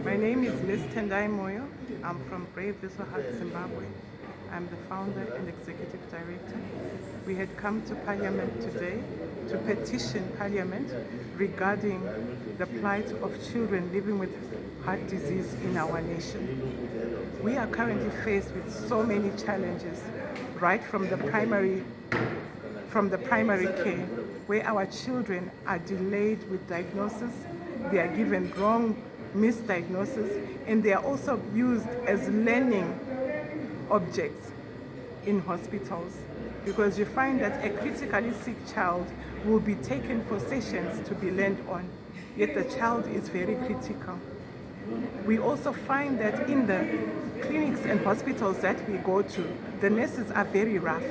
My name is Ms. Tendai Moyo. I'm from Brave Visual Heart, Zimbabwe. I'm the founder and executive director. We had come to Parliament today to petition Parliament regarding the plight of children living with heart disease in our nation. We are currently faced with so many challenges, right from the primary care, where our children are delayed with diagnosis, they are given wrong misdiagnosis, and they are also used as learning objects in hospitals, because you find that a critically sick child will be taken for sessions to be learned on, yet the child is very critical. We also find that in the clinics and hospitals that we go to, the nurses are very rough.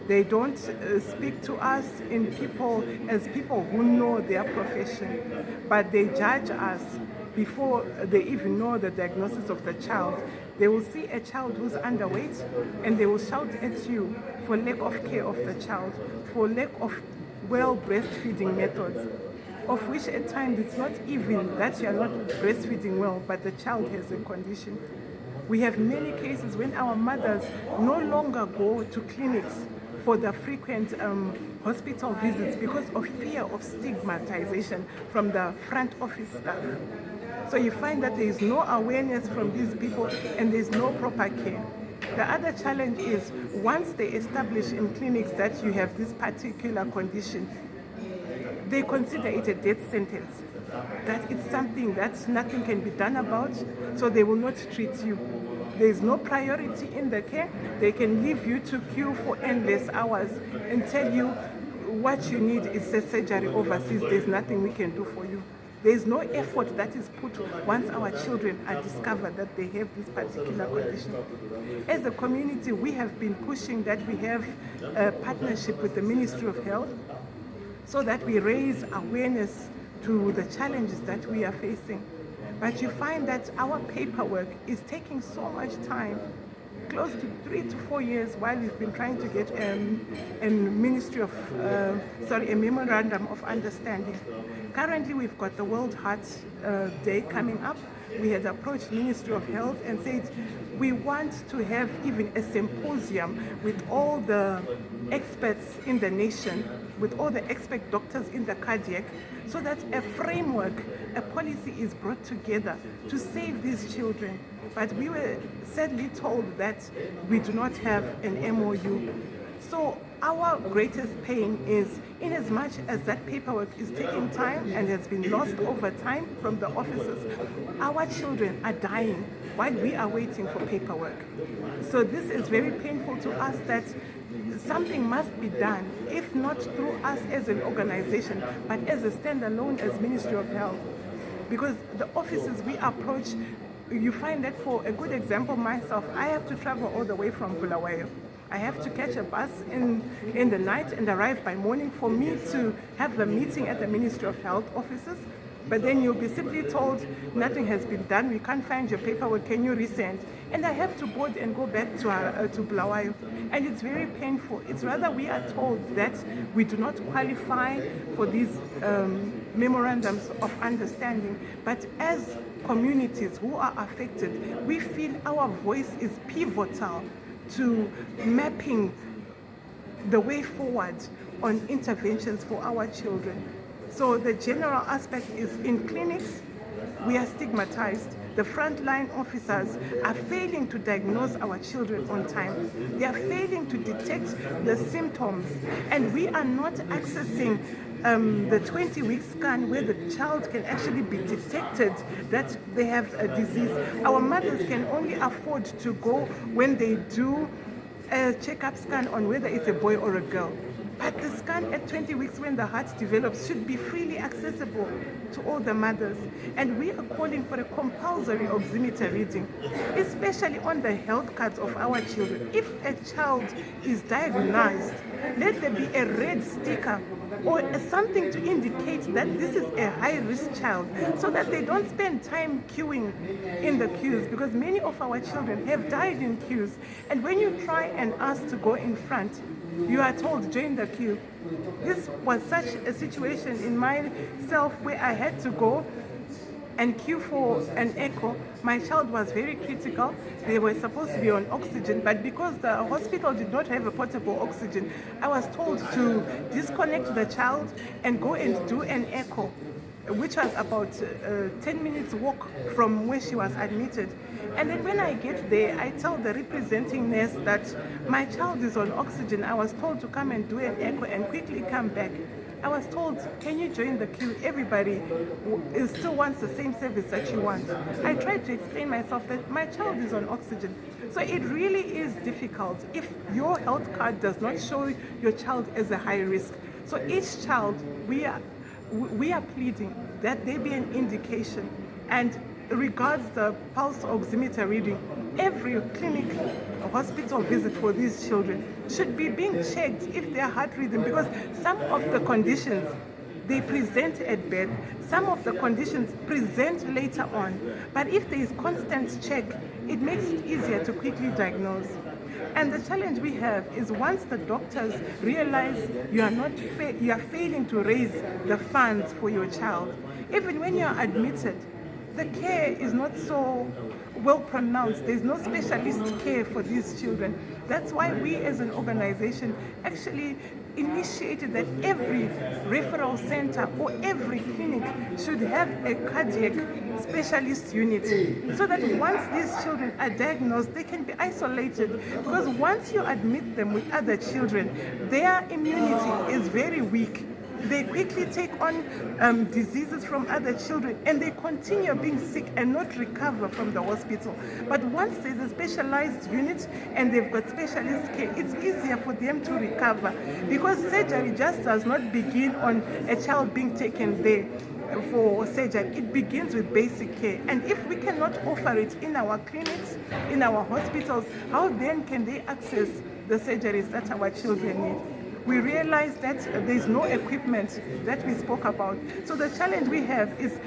They don't speak to us as people who know their profession, but they judge us before they even know the diagnosis of the child. They will see a child who's underweight and they will shout at you for lack of care of the child, for lack of well breastfeeding methods, of which at times it's not even that you are not breastfeeding well, but the child has a condition. We have many cases when our mothers no longer go to clinics for the frequent hospital visits because of fear of stigmatization from the front office staff. So you find that there is no awareness from these people and there is no proper care. The other challenge is once they establish in clinics that you have this particular condition, they consider it a death sentence, that it's something that nothing can be done about, so they will not treat you. There is no priority in the care. They can leave you to queue for endless hours and tell you what you need is a surgery overseas. There's nothing we can do for you. There is no effort that is put once our children are discovered that they have this particular condition. As a community, we have been pushing that we have a partnership with the Ministry of Health so that we raise awareness to the challenges that we are facing. But you find that our paperwork is taking so much time, close to 3 to 4 years, while we've been trying to get a memorandum of understanding. Currently, we've got the World Heart Day coming up. We had approached Ministry of Health and said we want to have even a symposium with all the experts in the nation, with all the expert doctors in the cardiac, so that a framework, a policy is brought together to save these children. But we were sadly told that we do not have an MOU. So our greatest pain is, in as much as that paperwork is taking time and has been lost over time from the offices, our children are dying while we are waiting for paperwork. So this is very painful to us, that something must be done, if not through us as an organization, but as a standalone as Ministry of Health. Because the offices we approach, you find that, for a good example, myself, I have to travel all the way from Bulawayo. I have to catch a bus in the night and arrive by morning for me to have the meeting at the Ministry of Health offices. But then you'll be simply told nothing has been done, we can't find your paperwork, can you resend? And I have to board and go back to Bulawayo. And it's very painful. It's rather we are told that we do not qualify for these memorandums of understanding. But as communities who are affected, we feel our voice is pivotal to mapping the way forward on interventions for our children. So the general aspect is, in clinics, we are stigmatized. The frontline officers are failing to diagnose our children on time. They are failing to detect the symptoms, and we are not accessing the 20-week scan where the child can actually be detected that they have a disease. Our mothers can only afford to go when they do a checkup scan on whether it's a boy or a girl. But the scan at 20 weeks when the heart develops should be freely accessible to all the mothers. And we are calling for a compulsory oximeter reading, especially on the health cards of our children. If a child is diagnosed, let there be a red sticker or something to indicate that this is a high-risk child, so that they don't spend time queuing in the queues, because many of our children have died in queues. And when you try and ask to go in front, you are told join the queue. This was such a situation in myself where I had to go and queue for an echo. My child was very critical. They were supposed to be on oxygen, but because the hospital did not have a portable oxygen, I was told to disconnect the child and go and do an echo, which was about 10 minutes walk from where she was admitted. And then when I get there, I tell the representing nurse that my child is on oxygen. I was told to come and do an echo and quickly come back. I was told, can you join the queue? Everybody still wants the same service that you want. I tried to explain myself that my child is on oxygen. So it really is difficult if your health card does not show your child as a high risk. So each child, we are pleading that there be an indication, and regards the pulse oximeter reading, every clinic or hospital visit for these children should be being checked if their heart rhythm, because some of the conditions they present at birth, some of the conditions present later on. But if there is constant check, it makes it easier to quickly diagnose. And the challenge we have is once the doctors realize you are failing to raise the funds for your child, even when you are admitted, the care is not so well pronounced. There's no specialist care for these children. That's why we as an organization actually initiated that every referral center or every clinic should have a cardiac specialist unit, so that once these children are diagnosed, they can be isolated, because once you admit them with other children, their immunity is very weak. They quickly take on diseases from other children, and they continue being sick and not recover from the hospital. But once there's a specialized unit and they've got specialist care, it's easier for them to recover, because surgery just does not begin on a child being taken there for surgery. It begins with basic care, and if we cannot offer it in our clinics, in our hospitals, how then can they access the surgeries that our children need? We realize that there's no equipment that we spoke about. So the challenge we have is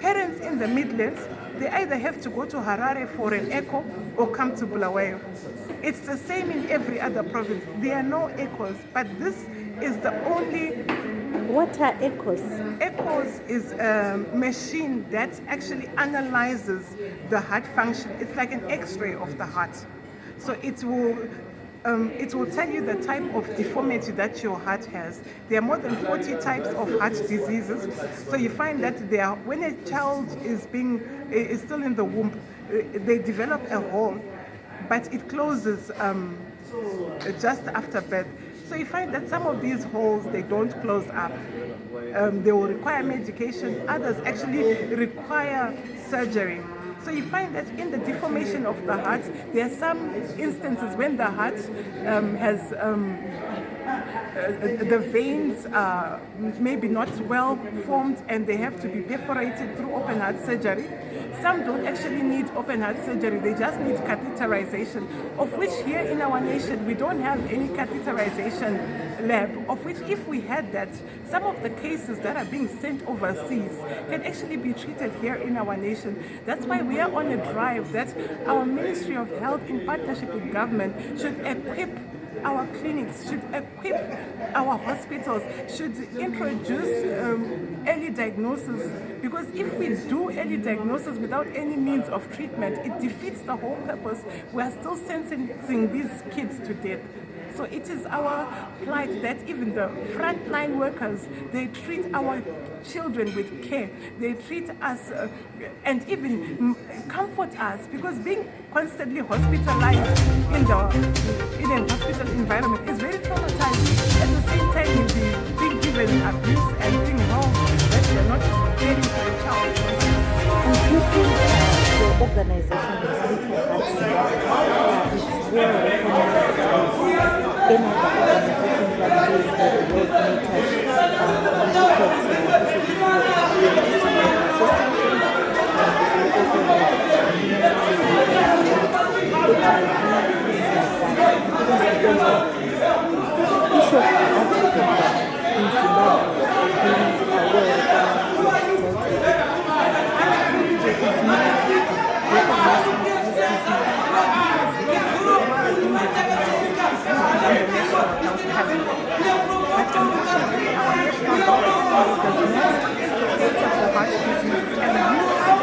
parents in the Midlands, they either have to go to Harare for an echo or come to Bulawayo. It's the same in every other province. There are no echoes, but this is the only. What are echoes? Echoes is a machine that actually analyzes the heart function. It's like an X-ray of the heart. So it will tell you the type of deformity that your heart has. There are more than 40 types of heart diseases. So you find that when a child is still in the womb, they develop a hole, but it closes just after birth. So you find that some of these holes, they don't close up. They will require medication. Others actually require surgery. So you find that in the deformation of the heart, there are some instances when the heart has the veins are maybe not well formed and they have to be perforated through open heart surgery. Some don't actually need open heart surgery, they just need catheterization, of which here in our nation we don't have any catheterization lab, of which if we had that, some of the cases that are being sent overseas can actually be treated here in our nation. That's why we are on a drive that our Ministry of Health in partnership with government should equip our clinics, should equip our hospitals, should introduce early diagnosis, because if we do early diagnosis without any means of treatment, it defeats the whole purpose. We are still sentencing these kids to death. So it is our plight that even the frontline workers, they treat our children with care. They treat us and even comfort us, because being constantly hospitalized in a hospital environment is very traumatizing. At the same time, you'll be being given abuse and being wrong that you're not caring for your child. And do you think your organization is looking at is well recognized as any other organization that deals with the world meters look at issues Heart disease and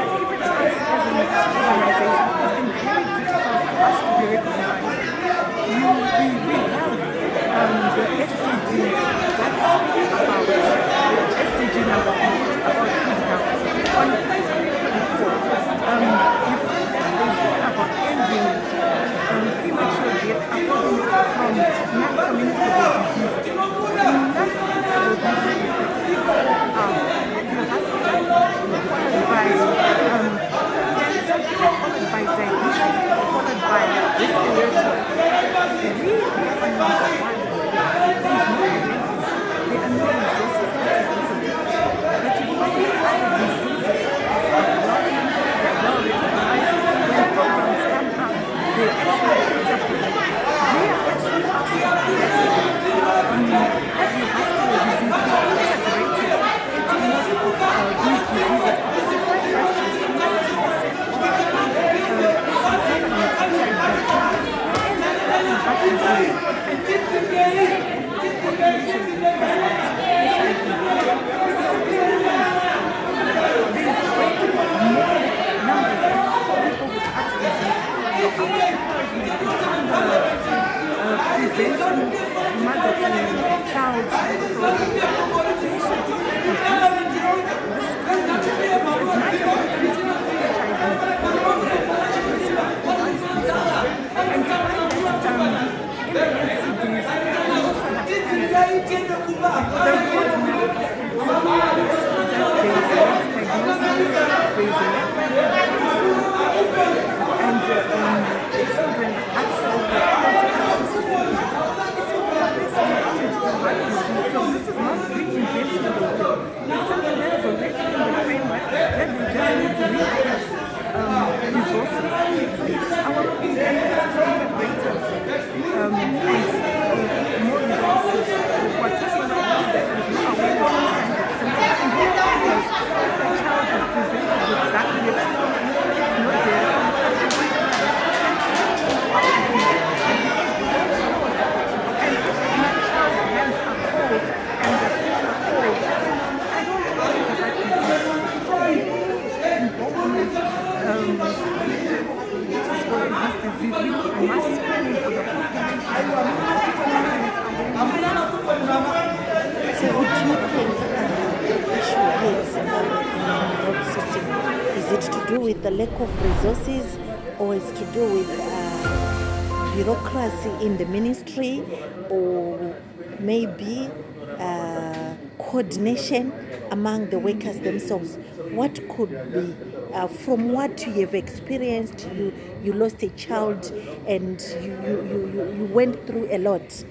this disease. We need mass screening for the population. So would you think the issue here is about the health system? Is it to do with the lack of resources, or is it to do with bureaucracy in the ministry, or maybe coordination among the workers themselves? What could be, from what you have experienced, you lost a child and you went through a lot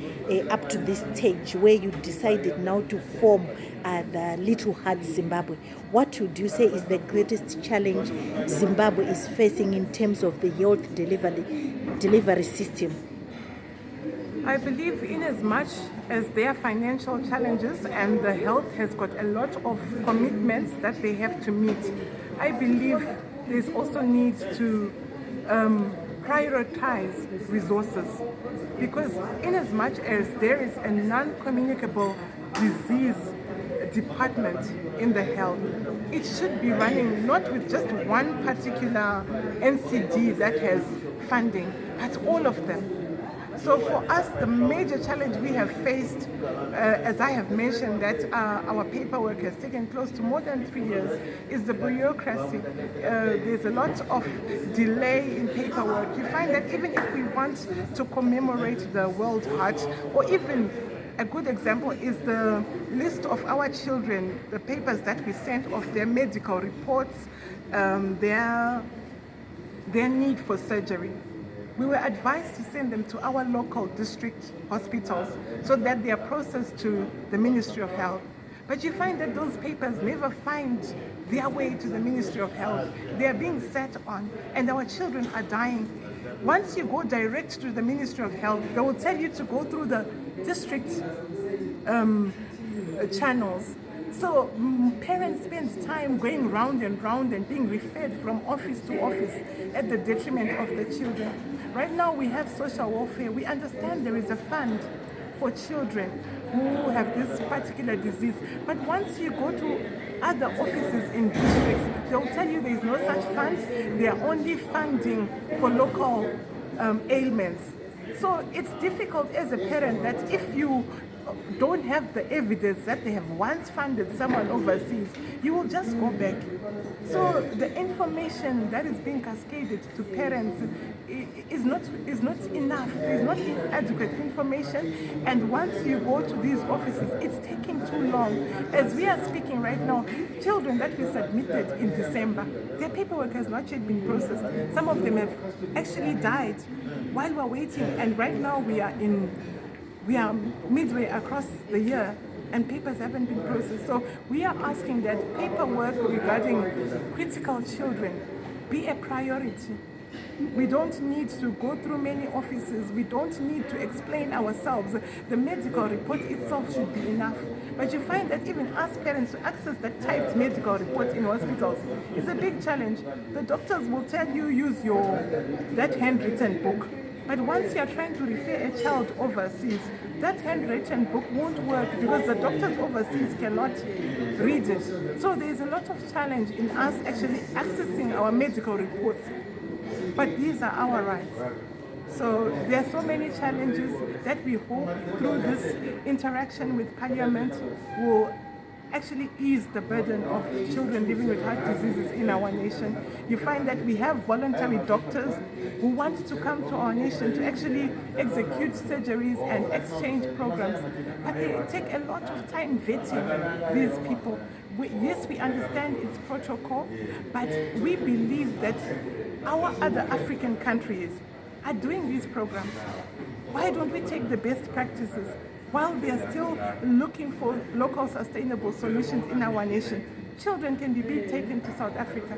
up to this stage where you decided now to form the Little Heart Zimbabwe. What would you say is the greatest challenge Zimbabwe is facing in terms of the health delivery system? I believe in as much as there are financial challenges and the health has got a lot of commitments that they have to meet, I believe there's also need to prioritize resources, because in as much as there is a non-communicable disease department in the health, it should be running not with just one particular NCD that has funding, but all of them. So for us, the major challenge we have faced, as I have mentioned, that our paperwork has taken close to more than 3 years, is the bureaucracy. There's a lot of delay in paperwork. You find that even if we want to commemorate the World Heart, or even a good example is the list of our children, the papers that we sent of their medical reports, their need for surgery. We were advised to send them to our local district hospitals so that they are processed to the Ministry of Health. But you find that those papers never find their way to the Ministry of Health. They are being sat on, and our children are dying. Once you go direct to the Ministry of Health, they will tell you to go through the district channels. So parents spend time going round and round and being referred from office to office at the detriment of the children. Right now we have social welfare. We understand there is a fund for children who have this particular disease. But once you go to other offices in districts, they'll tell you there is no such funds. They are only funding for local ailments. So it's difficult as a parent that if you don't have the evidence that they have once funded someone overseas, you will just go back. So the information that is being cascaded to parents is not enough. There's not adequate information, and once you go to these offices, it's taking too long. As we are speaking right now, children that we submitted in December, their paperwork has not yet been processed. Some of them have actually died while we're waiting, and right now we are midway across the year and papers haven't been processed. So we are asking that paperwork regarding critical children be a priority. We don't need to go through many offices. We don't need to explain ourselves. The medical report itself should be enough. But you find that even us parents to access that typed medical report in hospitals is a big challenge. The doctors will tell you use that handwritten book. But once you're trying to refer a child overseas, that handwritten book won't work because the doctors overseas cannot read it. So there's a lot of challenge in us actually accessing our medical reports. But these are our rights. So there are so many challenges that we hope through this interaction with Parliament will actually ease the burden of children living with heart diseases in our nation. You find that we have voluntary doctors who want to come to our nation to actually execute surgeries and exchange programs, but they take a lot of time vetting these people. Yes, we understand its protocol, but we believe that our other African countries are doing these programs. Why don't we take the best practices? While we are still looking for local sustainable solutions in our nation, children can be taken to South Africa.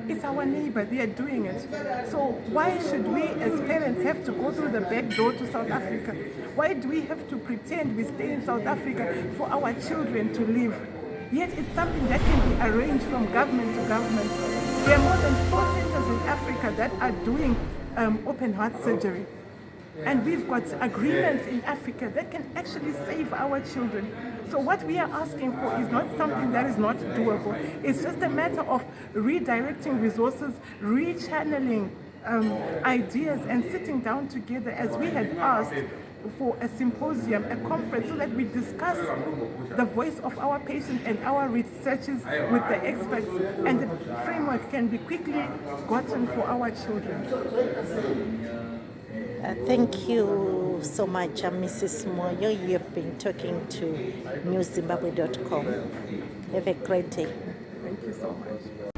It's our neighbor, they are doing it. So why should we as parents have to go through the back door to South Africa? Why do we have to pretend we stay in South Africa for our children to live? Yet it's something that can be arranged from government to government. There are more than 4 centers in Africa that are doing open heart surgery. And we've got agreements in Africa that can actually save our children. So what we are asking for is not something that is not doable. It's just a matter of redirecting resources, rechanneling ideas, and sitting down together as we had asked for a symposium, a conference, so that we discuss the voice of our patients and our researchers with the experts, and the framework can be quickly gotten for our children. Thank you so much, Mrs. Moyo. You've been talking to newzimbabwe.com. Have a great day. Thank you so much.